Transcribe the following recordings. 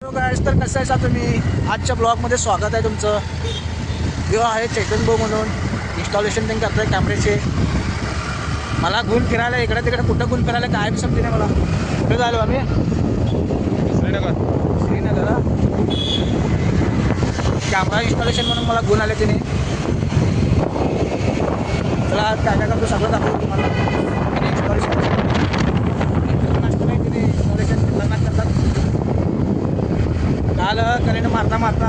गाईस, तर कसं आहे तुम्ही आजच्या ब्लॉगमध्ये स्वागत आहे तुमचं. जो आहे चैतन भाऊ म्हणून इन्स्टॉलेशन पण करतोय कॅमेऱ्याचे. मला गुण फिरायला इकडे तिकडे कुठं गुण फिरायला काय बी समजे नाही मला. कुठे झालो आम्ही? श्रीनगर. कॅमेरा इन्स्टॉलेशन म्हणून मला गुण आले तिने. चला काय काय करतो सगळं दाखवतो तुम्हाला. इन्स्टॉलेशन काल करेंट मारता मारता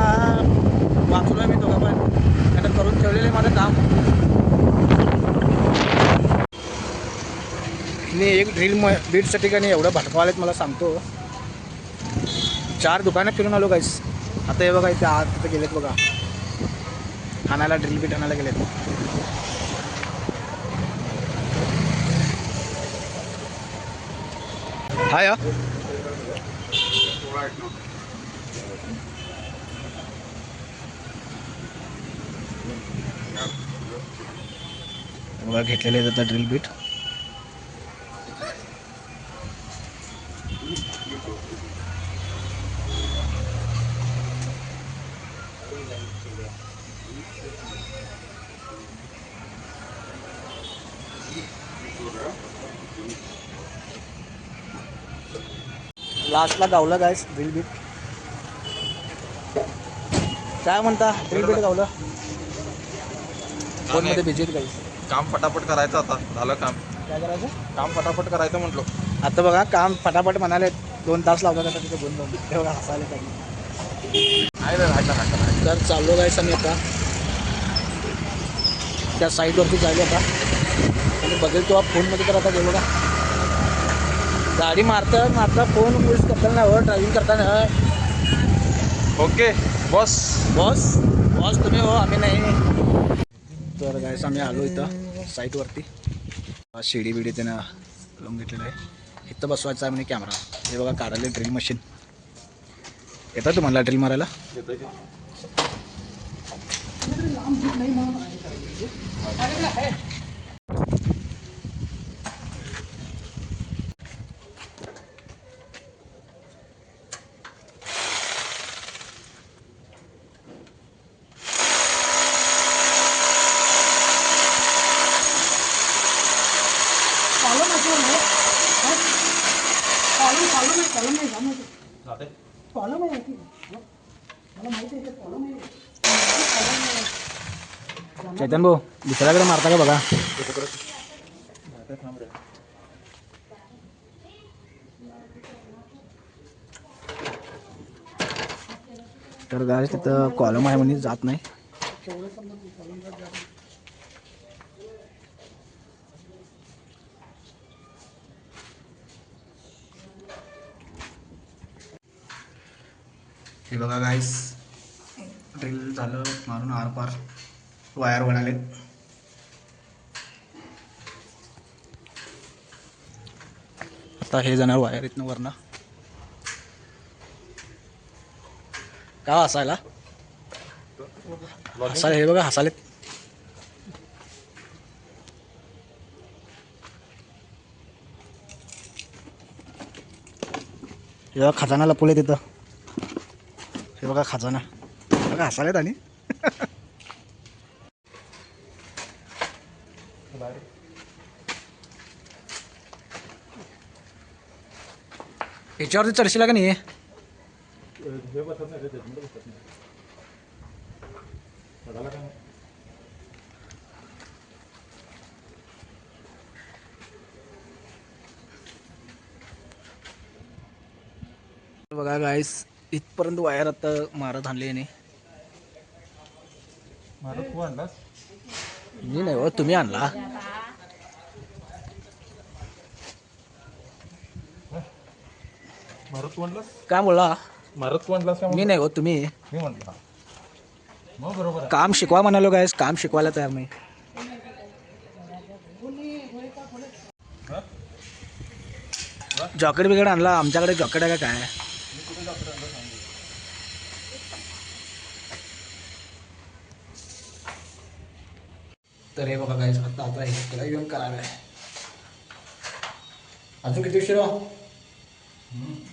वाचलो आहे मी दोघं पण. त्यानं करून ठेवलेलं आहे माझं काम. मी एक बीटसाठी का नाही एवढं भटकवालेत मला सांगतो. 4 दुकानं फिरून आलो गाईस. आता हे बघा इथे आत तिथं गेलेत बघा, आणायला ड्रिल बीट आणायला गेलेत. हाय बघा घेतलेले आहेत आता ड्रिल बीट. लास्टला गावलं गायस ड्रिल बीट. काय म्हणता? ड्रिल बीट गावलं. फोनमध्ये बिझी गाईस. काम फटाफट करायचं, आता झालं काम. काय करायचं? काम फटाफट करायचं म्हटलो. आता बघा काम फटाफट म्हणाले 2 तास लावतात आता तिथे बोलून. तेवढा हसायला पाहिजे. तर चाललो गायस आम्ही आता त्या साईडवरती जायला आता. आणि बघेल तो फोनमध्ये तर आता गेलो का गाडी मारता फोन यूज करताना हो, ड्रायव्हिंग करताना. Okay boss. बॉस बॉस तुम्ही हो, आम्ही नाही. तर गायस आम्ही आलो इथं साईटवरती. शिडी बिडी त्यानं लावून घेतलेलं आहे. इथं बसवायचं आहे म्हणजे कॅमेरा. हे बघा काढायला ड्रिल मशीन. येतं तुम्हाला ड्रिल मारायला? चैतन भाऊ दुसऱ्याकडे मारता का बघा. तर गाय तिथं कॉलम आहे म्हणजे जात नाही. हे बघा गाईस, ड्रिल झालं मारून आरपार वायर वळाले. आता हे जाणार वायर इथनं वरनं. का हसायला? हे बघा हसालेत. हे बघा खजाना लपवले तिथं. हे बघा खजाना. बघा हसालेत. आणि याच्यावरती चढशीला का नाही? बघा गाईस, इथपर्यंत वायर आता मारत आणली नाही. मी नाही हो, तुम्ही आणला. काय बोलला? मी नाही हो, तुम्ही. काम शिकवा म्हणालो गाईस, काम शिकवायला तयार नाही. जॉकेट बिकेट आणला. आमच्याकडे जॉकेट आहे का काय? तर हे बघा गाईस, आता हे घेऊन करायला आहे. अजून किती उशीर?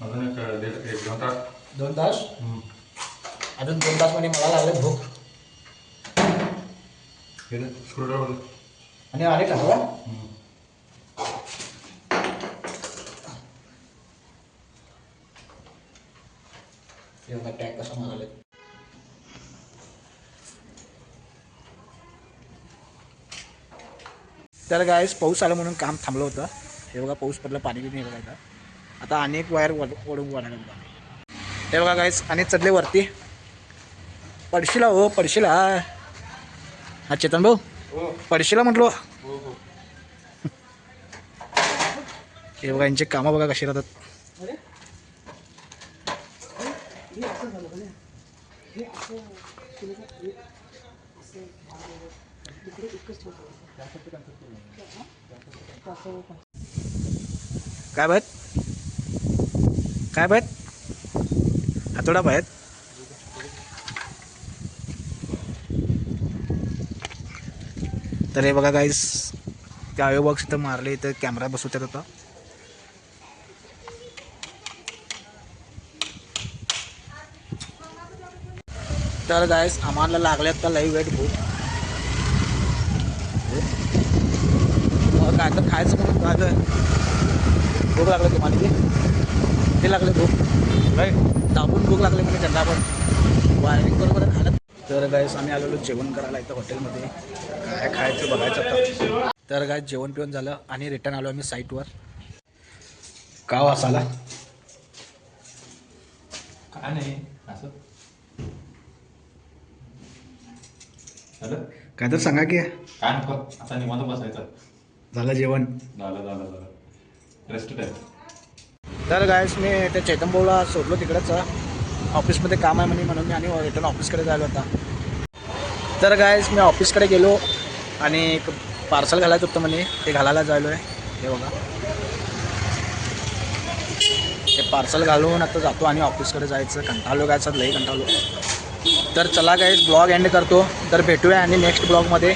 अजून एक 1.5 घंटा. 2 तास अजून 2 तास म्हणजे मला लागले भूक आणि अरे का टॅग कसं मारायला तर गायस पाऊस आला म्हणून काम थांबलं होतं. हे बघा पाऊस पडलं पाणी बिणी हे बघा इथं. आता अनेक वायर ओढून वाढायला बघा. हे बघा गायस आणि चढले वरती पडशीला हो पडशीला हा चेतन भाऊ पडशीला म्हटलो. हे बघा यांचे कामं बघा कशी राहतात. काय बाहेर काय बाहेर हातोडा बाहेर तर हे बघा गाईस त्या बॉक्स इथं मारले इथं कॅमेरा बसवतात होता. तर गाईस आम्हाला लागल्यात का लाईव्ह वेट भूक काय तर खायचं म्हणून काय भूक लागलं तुम्हाला ते लागले भूक राईट दाबून भूक लागले म्हणजे त्यांना पण वायरिंग बरोबर खायला. तर गाईस आम्ही आलेलो जेवण करायला इथं हॉटेलमध्ये काय खायचं बघायचं आता. तर गाईस जेवण पिऊन झालं आणि रिटर्न आलो आम्ही साईटवर. का वासाला काय नाही असं काय तर सांगा की काय नको आता निवांत बसायचं. झालं जेवण झालं रेस्ट टाईम. तर गायस मी त्या चेतन भाऊला सोडलो तिकडेच ऑफिसमध्ये काम आहे म्हणून मी आणि रिटर्न ऑफिसकडे जायला होता. तर गायस मी ऑफिसकडे गेलो आणि एक पार्सल घालायचं होतं म्हणे ते घालायला जायलो आहे. हे बघा ते पार्सल घालून आता जातो आणि ऑफिसकडे जायचं. कंटाळलो गायचं लई कंटाळलो. तर चला गायस ब्लॉग एंड करतो. तर भेटूया आणि नेक्स्ट ब्लॉगमध्ये.